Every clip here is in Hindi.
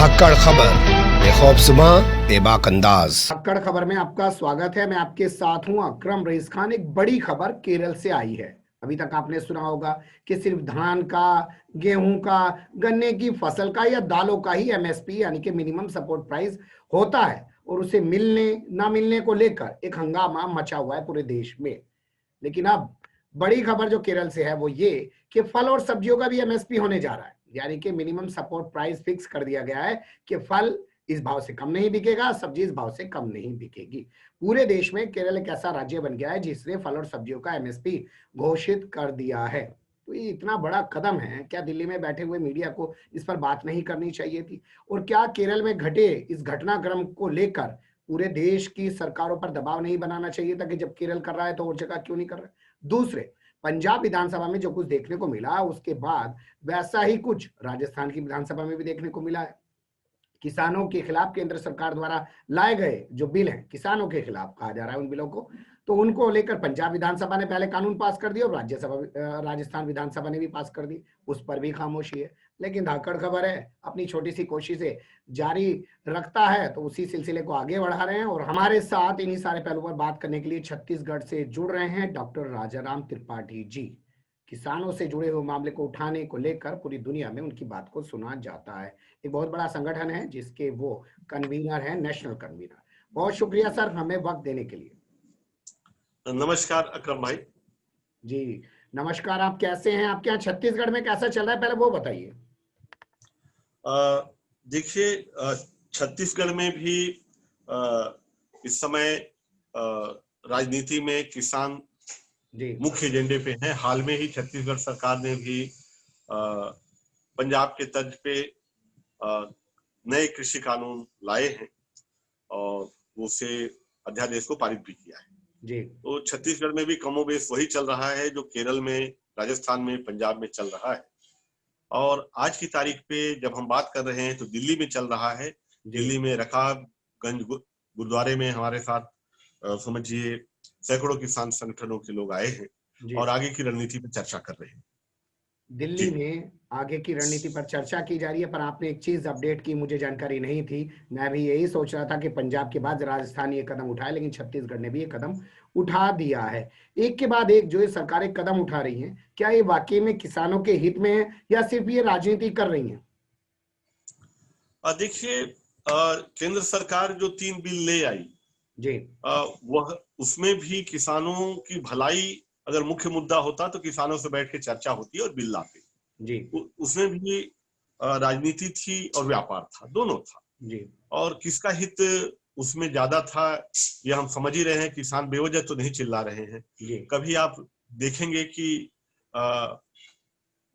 धाकड़ खबर, बेखौफसमा बेबाक अंदाज। धाकड़ खबर में आपका स्वागत है। मैं आपके साथ हूं अकरम रईस खान। एक बड़ी खबर केरल से आई है। अभी तक आपने सुना होगा कि सिर्फ धान का, गेहूं का, गन्ने की फसल का या दालों का ही एमएसपी यानी कि मिनिमम सपोर्ट प्राइस होता है और उसे मिलने ना मिलने को लेकर एक हंगामा मचा हुआ है पूरे देश में। लेकिन अब बड़ी खबर जो केरल से है वो ये कि फल और सब्जियों का भी एमएसपी होने जा रहा है, यानी कि मिनिमम सपोर्ट प्राइस फिक्स कर दिया गया है कि फल इस भाव से कम नहीं बिकेगा, सब्जी इस भाव से कम नहीं बिकेगी। पूरे देश में केरल एक ऐसा राज्य बन गया है जिसने फल और सब्जियों का एमएसपी घोषित कर दिया है। तो ये इतना बड़ा कदम है, क्या दिल्ली में बैठे हुए मीडिया को इस पर बात नहीं करनी चाहिए थी? और क्या केरल में घटे इस घटनाक्रम को लेकर पूरे देश की सरकारों पर दबाव नहीं बनाना चाहिए था कि जब केरल कर रहा है तो और जगह क्यों नहीं कर रहा है? दूसरे, पंजाब विधानसभा में जो कुछ देखने को मिला उसके बाद वैसा ही कुछ राजस्थान की विधानसभा में भी देखने को मिला है। किसानों के खिलाफ केंद्र सरकार द्वारा लाए गए जो बिल हैं, किसानों के खिलाफ कहा जा रहा है उन बिलों को, तो उनको लेकर पंजाब विधानसभा ने पहले कानून पास कर दिया और राजस्थान विधानसभा ने भी पास कर दी, उस पर भी खामोशी है। लेकिन धाकड़ खबर है अपनी छोटी सी कोशिशें जारी रखता है तो उसी सिलसिले को आगे बढ़ा रहे हैं। और हमारे साथ इन्हीं सारे पहलुओं पर बात करने के लिए छत्तीसगढ़ से जुड़ रहे हैं डॉक्टर राजाराम त्रिपाठी जी। किसानों से जुड़े हुए मामले को उठाने को लेकर पूरी दुनिया में उनकी बात को सुना जाता है। एक बहुत बड़ा संगठन है जिसके वो कन्वीनर है, नेशनल कन्वीनर। बहुत शुक्रिया सर हमें वक्त देने के लिए। नमस्कार अकरम भाई। जी नमस्कार। आप कैसे हैं? आपके यहाँ छत्तीसगढ़ में कैसा चल रहा है पहले वो बताइए। देखिए, छत्तीसगढ़ में भी इस समय राजनीति में किसान मुख्य एजेंडे पे हैं। हाल में ही छत्तीसगढ़ सरकार ने भी पंजाब के तर्ज पे नए कृषि कानून लाए हैं और उसे अध्यादेश को पारित भी किया है जी। तो छत्तीसगढ़ में भी कमोबेश वही चल रहा है जो केरल में, राजस्थान में, पंजाब में चल रहा है। और आज की तारीख पे जब हम बात कर रहे हैं तो दिल्ली में चल रहा है। दिल्ली में रकाबगंज गुरुद्वारे में हमारे साथ समझिए सैकड़ों किसान संगठनों के लोग आए हैं और आगे की रणनीति पर चर्चा कर रहे हैं। दिल्ली में आगे की रणनीति पर चर्चा की जा रही है, पर आपने एक चीज अपडेट की, मुझे जानकारी नहीं थी। मैं भी यही सोच रहा था कि पंजाब के बाद राजस्थान ये कदम उठाए, लेकिन छत्तीसगढ़ ने भी ये कदम उठा दिया है। एक के बाद एक जो ये सरकारें कदम उठा रही हैं, क्या ये वाकई में किसानों के हित में है या सिर्फ ये राजनीति कर रही है? देखिए, केंद्र सरकार जो 3 बिल ले आई जी, वह उसमें भी किसानों की भलाई अगर मुख्य मुद्दा होता तो किसानों से बैठ के चर्चा होती और बिल लाते जी। उसमें भी राजनीति थी और व्यापार था, दोनों था जी। और किसका हित उसमें ज्यादा था ये हम समझ ही रहे हैं। किसान बेवजह तो नहीं चिल्ला रहे हैं जी। कभी आप देखेंगे कि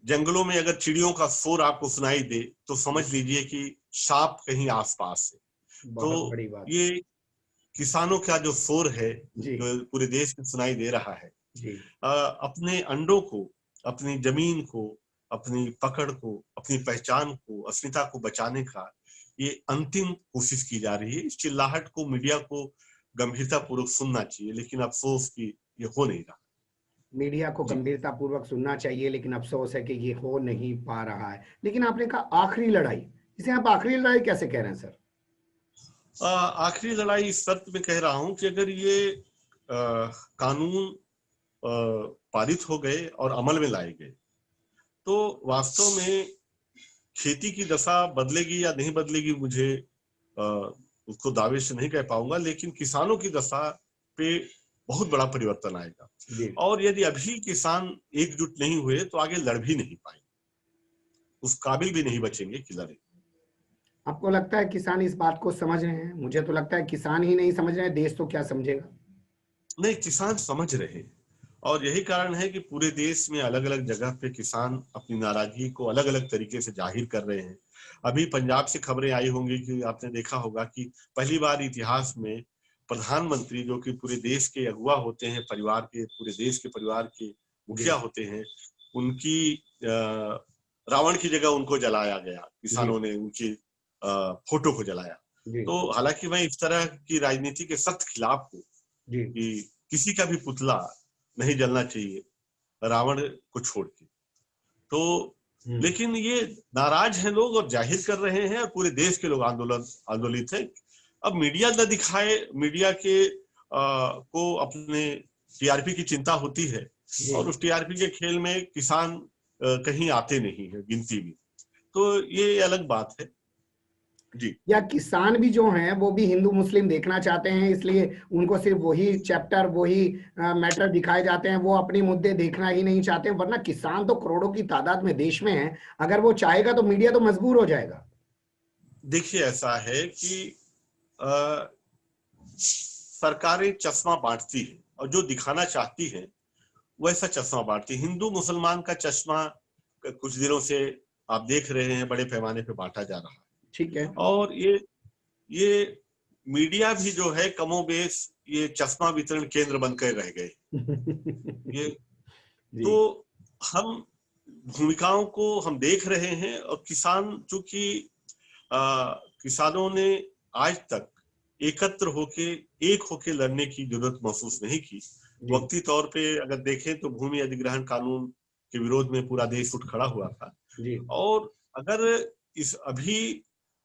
जंगलों में अगर चिड़ियों का शोर आपको सुनाई दे तो समझ लीजिए कि सांप कहीं आसपास है। तो ये किसानों का जो शोर है जो पूरे देश में सुनाई दे रहा है जी। अपने अंडों को, अपनी जमीन को, अपनी पकड़ को, अपनी पहचान को, अस्मिता को बचाने का ये अंतिम कोशिश की जा रही है। इस चिल्लाहट को मीडिया को गंभीरता पूर्वक सुनना चाहिए, लेकिन अफसोस कि ये हो नहीं रहा। मीडिया को गंभीरता पूर्वक सुनना चाहिए, लेकिन अफसोस है कि ये हो नहीं पा रहा है। लेकिन आपने कहा आखिरी लड़ाई, इसे आप आखिरी लड़ाई कैसे कह रहे हैं सर? आखिरी लड़ाई इस शर्त में कह रहा हूं कि अगर ये कानून पारित हो गए और अमल में लाए गए तो वास्तव में खेती की दशा बदलेगी या नहीं बदलेगी मुझे उसको दावे से नहीं कह पाऊंगा, लेकिन किसानों की दशा पे बहुत बड़ा परिवर्तन आएगा। और यदि अभी किसान एकजुट नहीं हुए तो आगे लड़ भी नहीं पाएंगे, उस काबिल भी नहीं बचेंगे कि लड़े। आपको लगता है किसान इस बात को समझ रहे हैं? मुझे तो लगता है किसान ही नहीं समझ रहे हैं, देश तो क्या समझेगा? नहीं, किसान समझ रहे हैं और यही कारण है कि पूरे देश में अलग अलग जगह पे किसान अपनी नाराजगी को अलग अलग तरीके से जाहिर कर रहे हैं। अभी पंजाब से खबरें आई होंगी कि आपने देखा होगा कि पहली बार इतिहास में प्रधानमंत्री जो कि पूरे देश के अगुवा होते हैं, परिवार के, पूरे देश के परिवार के मुखिया होते हैं, उनकी रावण की जगह उनको जलाया गया। किसानों ने उनकी फोटो को जलाया। तो हालांकि मैं इस तरह की राजनीति के सख्त खिलाफ हूँ कि किसी का भी पुतला नहीं जलना चाहिए रावण को छोड़ के। तो लेकिन ये नाराज हैं लोग और जाहिर कर रहे हैं और पूरे देश के लोग आंदोलित हैं। अब मीडिया न दिखाए, मीडिया के को अपने टीआरपी की चिंता होती है और उस टीआरपी के खेल में किसान कहीं आते नहीं है गिनती में, तो ये अलग बात है जी। या किसान भी जो हैं वो भी हिंदू मुस्लिम देखना चाहते हैं, इसलिए उनको सिर्फ वही चैप्टर, वही मैटर दिखाए जाते हैं, वो अपनी मुद्दे देखना ही नहीं चाहते, वरना किसान तो करोड़ों की तादाद में देश में है, अगर वो चाहेगा तो मीडिया तो मजबूर हो जाएगा। देखिए ऐसा है कि सरकारें चश्मा बांटती है और जो दिखाना चाहती है वैसा चश्मा बांटती है। हिंदू मुसलमान का चश्मा कुछ दिनों से आप देख रहे हैं बड़े पैमाने पे बांटा जा रहा है, ठीक है। और ये मीडिया भी जो है कमोबेश ये चश्मा वितरण केंद्र बनकर रह गए ये तो हम भूमिकाओं को हम देख रहे हैं। और किसान, चूंकि किसानों ने आज तक एकत्र होके एक होके लड़ने की जरूरत महसूस नहीं की। वक्ती तौर पे अगर देखें तो भूमि अधिग्रहण कानून के विरोध में पूरा देश उठ खड़ा हुआ था, और अगर इस अभी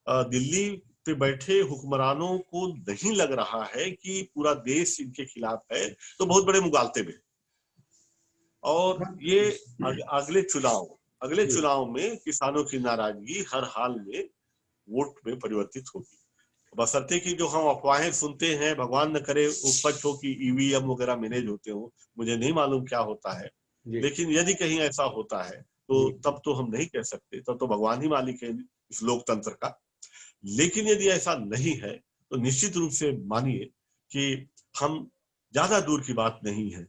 दिल्ली पे बैठे हुक्मरानों को नहीं लग रहा है कि पूरा देश इनके खिलाफ है तो बहुत बड़े मुगालते में, और ये अगले चुनाव में किसानों की नाराजगी हर हाल में वोट में परिवर्तित होगी। बशर्ते कि जो हम अफवाहें सुनते हैं, भगवान न करे वो सच हो कि ईवीएम वगैरह मैनेज होते हो, मुझे नहीं मालूम क्या होता है, लेकिन यदि कहीं ऐसा होता है तो तब तो हम नहीं कह सकते, तब तो भगवान ही मालिक है इस लोकतंत्र का। लेकिन यदि ऐसा नहीं है तो निश्चित रूप से मानिए कि हम ज्यादा दूर की बात नहीं है,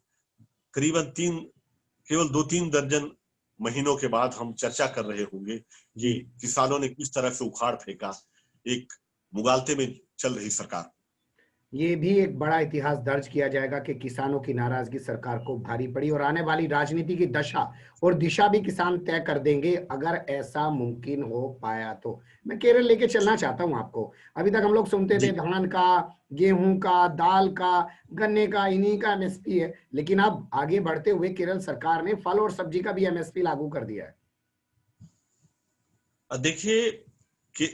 करीबन केवल 2-3 दर्जन महीनों के बाद हम चर्चा कर रहे होंगे कि किसानों ने किस तरह से उखाड़ फेंका एक मुगालते में चल रही सरकार। ये भी एक बड़ा इतिहास दर्ज किया जाएगा कि किसानों की नाराजगी सरकार को भारी पड़ी, और आने वाली राजनीति की दशा और दिशा भी किसान तय कर देंगे अगर ऐसा मुमकिन हो पाया तो। मैं केरल लेके चलना चाहता हूं आपको। अभी तक हम लोग सुनते थे धान का, गेहूं का, दाल का, गन्ने का, इन्हीं का एमएसपी है, लेकिन अब आगे बढ़ते हुए केरल सरकार ने फल और सब्जी का भी एमएसपी लागू कर दिया है। देखिए कि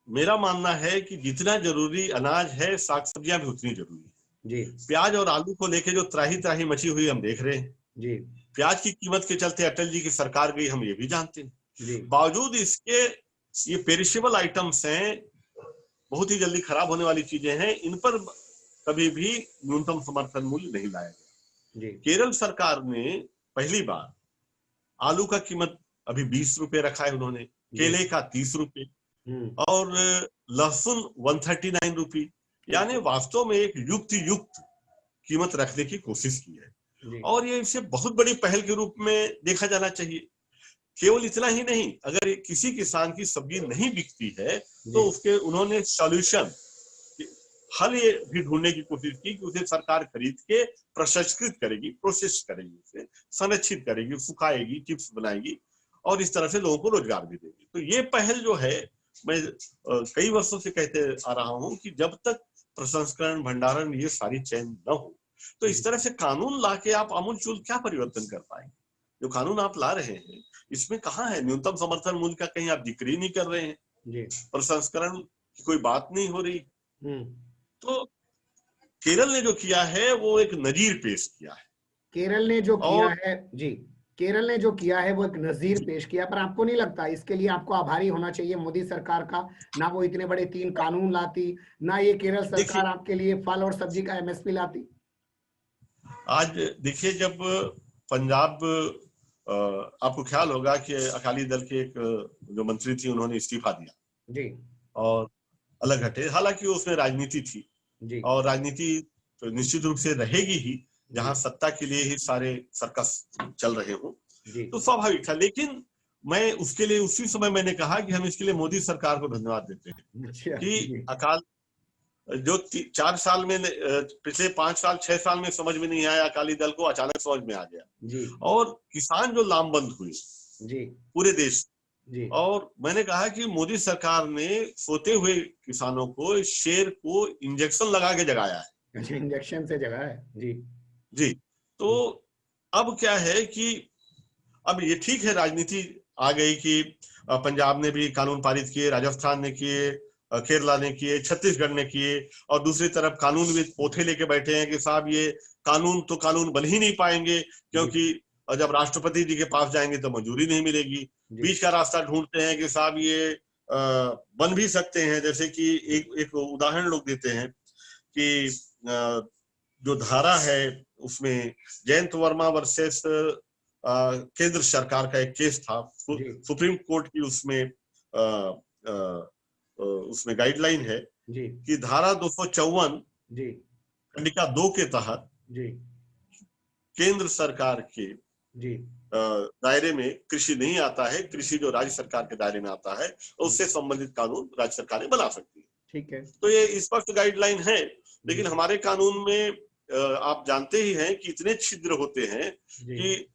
मेरा मानना है कि जितना जरूरी अनाज है, साग सब्जियां भी उतनी जरूरी है जी। प्याज और आलू को लेके जो त्राही मची हुई हम देख रहे हैं जी। प्याज की कीमत के चलते अटल जी की सरकार गई, हम ये भी जानते हैं जी। बावजूद इसके ये पेरिशेबल आइटम्स हैं, बहुत ही जल्दी खराब होने वाली चीजें हैं, इन पर कभी भी न्यूनतम समर्थन मूल्य नहीं लाया गया। केरल सरकार ने पहली बार आलू का कीमत अभी 20 रुपए रखा है उन्होंने, केले का 30 रुपए और लहसुन 139 रुपए, यानी वास्तव में एक युक्त कीमत रखने की कोशिश की है, और ये इसे बहुत बड़ी पहल के रूप में देखा जाना चाहिए। केवल इतना ही नहीं, अगर किसी किसान की सब्जी नहीं बिकती है तो उसके उन्होंने सॉल्यूशन हल ये भी ढूंढने की कोशिश की कि उसे सरकार खरीद के प्रसंस्कृत करेगी, प्रोसेस करेगी, उसे संरक्षित करेगी, सुखाएगी, चिप्स बनाएगी, और इस तरह से लोगों को रोजगार भी देगी। तो ये पहल जो है, मैं कई वर्षों से कहते आ रहा हूं कि जब तक प्रसंस्करण, भंडारण, ये सारी चेन न हो तो इस तरह से कानून ला के आप आमूलचूल क्या परिवर्तन कर पाएंगे। जो कानून आप ला रहे हैं इसमें कहाँ है न्यूनतम समर्थन मूल्य का, कहीं आप जिक्र ही नहीं कर रहे हैं, प्रसंस्करण की कोई बात नहीं हो रही। तो केरल ने जो किया है वो एक नजीर पेश किया है। केरल ने जो किया है जी, केरल ने जो किया है वो एक नजीर पेश किया, पर आपको नहीं लगता इसके लिए आपको आभारी होना चाहिए मोदी सरकार का? ना वो इतने बड़े 3 कानून लाती, ना ये केरल सरकार आपके लिए फल और सब्जी का एमएसपी लाती। आज देखिए, जब पंजाब, आपको ख्याल होगा कि अकाली दल के एक जो मंत्री थी उन्होंने इस्तीफा दिया जी, और अलग हटे, हालांकि उसमें राजनीति थी जी, और राजनीति तो निश्चित रूप से रहेगी ही जहां सत्ता के लिए ही सारे सर्कस चल रहे हो, तो स्वाभाविक था। लेकिन मैं उसके लिए उसी समय मैंने कहा कि हम इसके लिए मोदी सरकार को धन्यवाद देते हैं कि अकाल जो 4 साल में, पिछले 5 साल 6 साल में समझ में नहीं आया अकाली दल को, अचानक समझ में आ गया जी। और किसान जो लामबंद हुए जी पूरे देश जी, और मैंने कहा कि मोदी सरकार ने सोते हुए किसानों को, शेर को इंजेक्शन लगा के जगाया है। इंजेक्शन से जगाया है जी जी। तो अब क्या है कि अब ये ठीक है, राजनीति आ गई कि पंजाब ने भी कानून पारित किए, राजस्थान ने किए, केरला ने किए, छत्तीसगढ़ ने किए, और दूसरी तरफ कानून भी पोथे लेके बैठे हैं कि साहब ये कानून तो कानून बन ही नहीं पाएंगे, क्योंकि जब राष्ट्रपति जी के पास जाएंगे तो मंजूरी नहीं मिलेगी। बीच का रास्ता ढूंढते हैं कि साहब ये बन भी सकते हैं। जैसे कि एक उदाहरण लोग देते हैं कि जो धारा है उसमें जयंत वर्मा वर्सेस केंद्र सरकार का एक केस था, सुप्रीम कोर्ट की उसमें गाइडलाइन है कि धारा 254 खंडिका 2 के तहत केंद्र सरकार के दायरे में कृषि नहीं आता है, कृषि जो राज्य सरकार के दायरे में आता है उससे संबंधित कानून राज्य सरकारें बना सकती है। ठीक है, तो ये स्पष्ट गाइडलाइन है। लेकिन हमारे कानून में आप जानते ही हैं कि इतने छिद्र होते हैं कि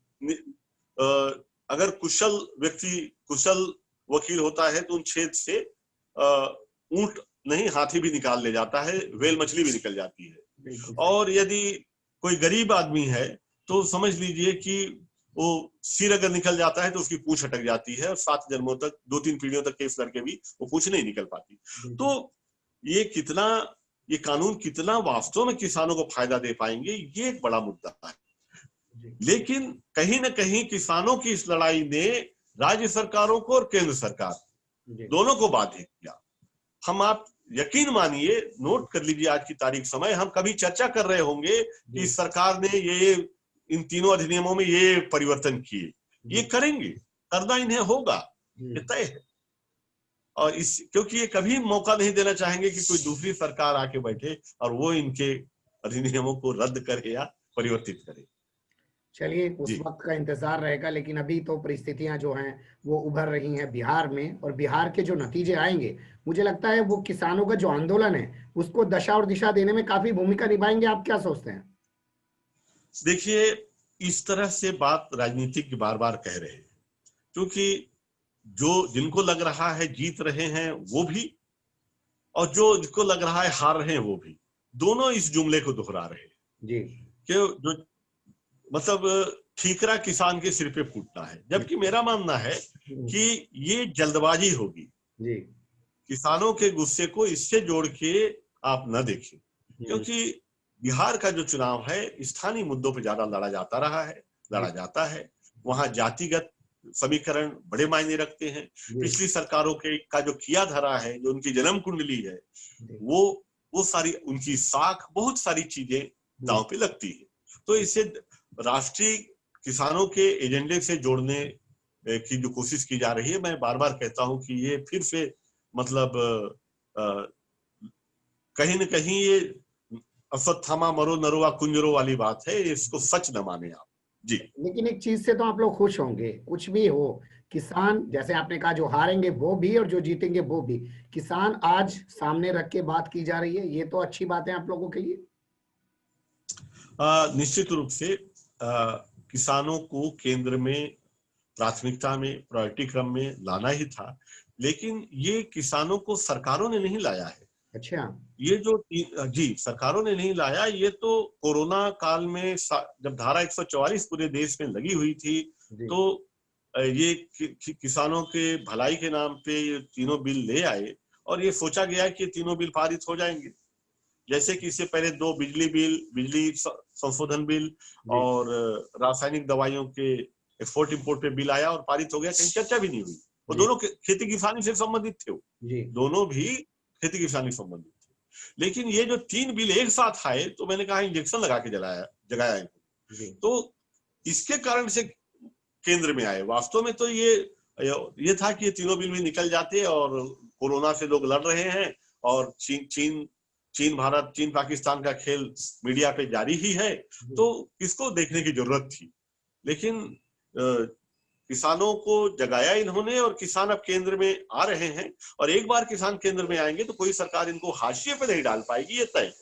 अगर कुशल व्यक्ति, कुशल वकील होता है तो उन छेद से ऊंट नहीं हाथी भी निकाल ले जाता है, व्हेल मछली भी निकल जाती है। और यदि कोई गरीब आदमी है तो समझ लीजिए कि वो सिर अगर निकल जाता है तो उसकी पूंछ अटक जाती है और 7 जन्मों तक, 2-3 पीढ़ियों तक केस करके भी वो पूंछ नहीं निकल पाती। तो ये कानून कितना वास्तव में किसानों को फायदा दे पाएंगे, ये एक बड़ा मुद्दा है। लेकिन कहीं ना कहीं किसानों की इस लड़ाई ने राज्य सरकारों को और केंद्र सरकार दोनों को बाधित किया। आप यकीन मानिए, नोट कर लीजिए आज की तारीख समय, हम कभी चर्चा कर रहे होंगे कि सरकार ने ये इन तीनों अधिनियमों में ये परिवर्तन किए, ये करेंगे, करना इन्हें होगा, ये तय है। और क्योंकि ये कभी मौका नहीं देना चाहेंगे कि कोई दूसरी सरकार आके बैठे और वो इनके अधिनियमों को रद्द करे या परिवर्तित करे। चलिए, उस वक्त का इंतजार रहेगा। लेकिन अभी तो परिस्थितियां जो हैं वो उभर रही हैं बिहार में, और बिहार के जो नतीजे आएंगे, मुझे लगता है वो किसानों का जो आंदोलन है उसको दशा और दिशा देने में काफी भूमिका निभाएंगे। आप क्या सोचते हैं? देखिए, इस तरह से बात राजनीतिक बार बार कह रहे हैं, क्योंकि जो जिनको लग रहा है जीत रहे हैं वो भी, और जो जिनको लग रहा है हार रहे हैं वो भी, दोनों इस जुमले को दोहरा रहे हैं जी, कि जो मतलब ठीकरा किसान के सिर पे फूटना है। जबकि मेरा मानना है कि ये जल्दबाजी होगी जी। किसानों के गुस्से को इससे जोड़ के आप न देखें, क्योंकि बिहार का जो चुनाव है स्थानीय मुद्दों पर ज्यादा लड़ा जाता है। वहां जातिगत समीकरण बड़े मायने रखते हैं। पिछली सरकारों के का जो किया धरा है, जो उनकी जन्म कुंडली है, वो सारी उनकी साख, बहुत सारी चीजें दांव पे लगती है। तो इसे राष्ट्रीय किसानों के एजेंडे से जोड़ने की जो कोशिश की जा रही है, मैं बार बार कहता हूं कि ये फिर से मतलब कहीं न कहीं ये अश्वत्थामा मरो नरुआ कुंजरो वाली बात है, इसको सच न माने आप जी। लेकिन एक चीज से तो आप लोग खुश होंगे, कुछ भी हो, किसान जैसे आपने कहा जो हारेंगे वो भी और जो जीतेंगे वो भी, किसान आज सामने रख के बात की जा रही है, ये तो अच्छी बात है आप लोगों के लिए। निश्चित रूप से किसानों को केंद्र में प्राथमिकता में, प्रायोरिटी क्रम में लाना ही था, लेकिन ये किसानों को सरकारों ने नहीं लाया है। अच्छा, ये जो जी सरकारों ने नहीं लाया, ये तो कोरोना काल में जब धारा 144 पूरे देश में लगी हुई थी, तो ये किसानों के भलाई के नाम पे ये तीनों बिल ले आए, और ये सोचा गया कि तीनों बिल पारित हो जाएंगे। जैसे कि इससे पहले 2 बिजली संशोधन बिल और रासायनिक दवाइयों के एक्सपोर्ट इंपोर्ट पे बिल आया और पारित हो गया, कहीं चर्चा भी नहीं हुई। वो दोनों खेती किसानी से संबंधित थे, दोनों भी खेती किसानी संबंधित थे। लेकिन ये जो 3 बिल एक साथ आए, तो मैंने कहा इंजेक्शन लगा के जगाया इनको। तो इसके कारण से केंद्र में आए। वास्तव में तो ये था कि ये तीनों बिल भी निकल जाते, और कोरोना से लोग लड़ रहे हैं, और चीन भारत, चीन पाकिस्तान का खेल मीडिया पे जारी ही है, तो किसको देखने की जरूरत थी। लेकिन किसानों को जगाया इन्होंने, और किसान अब केंद्र में आ रहे हैं, और एक बार किसान केंद्र में आएंगे तो कोई सरकार इनको हाशिए पे नहीं डाल पाएगी, ये तय।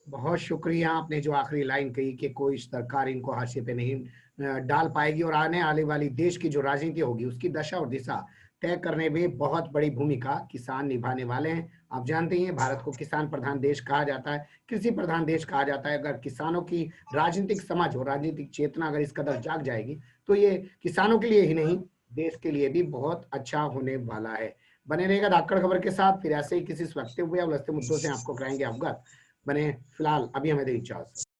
बहुत शुक्रिया, आपने जो आखिरी लाइन कही कि कोई सरकार इनको हाशिए पे नहीं डाल पाएगी, और आने वाली देश की जो राजनीति होगी उसकी दशा और दिशा तय करने में बहुत बड़ी भूमिका किसान निभाने वाले हैं। आप जानते हैं भारत को किसान प्रधान देश कहा जाता है, कृषि प्रधान देश कहा जाता है। अगर किसानों की राजनीतिक समझ और राजनीतिक चेतना अगर इस कदर जाग जाएगी, तो ये किसानों के लिए ही नहीं देश के लिए भी बहुत अच्छा होने वाला है। बने रहेगा धाकड़ खबर के साथ, फिर ऐसे ही किसी स्वक्तिव या उलझते मुद्दों से आपको कराएंगे अवगत। बने, फिलहाल अभी हमें दे इजाजत।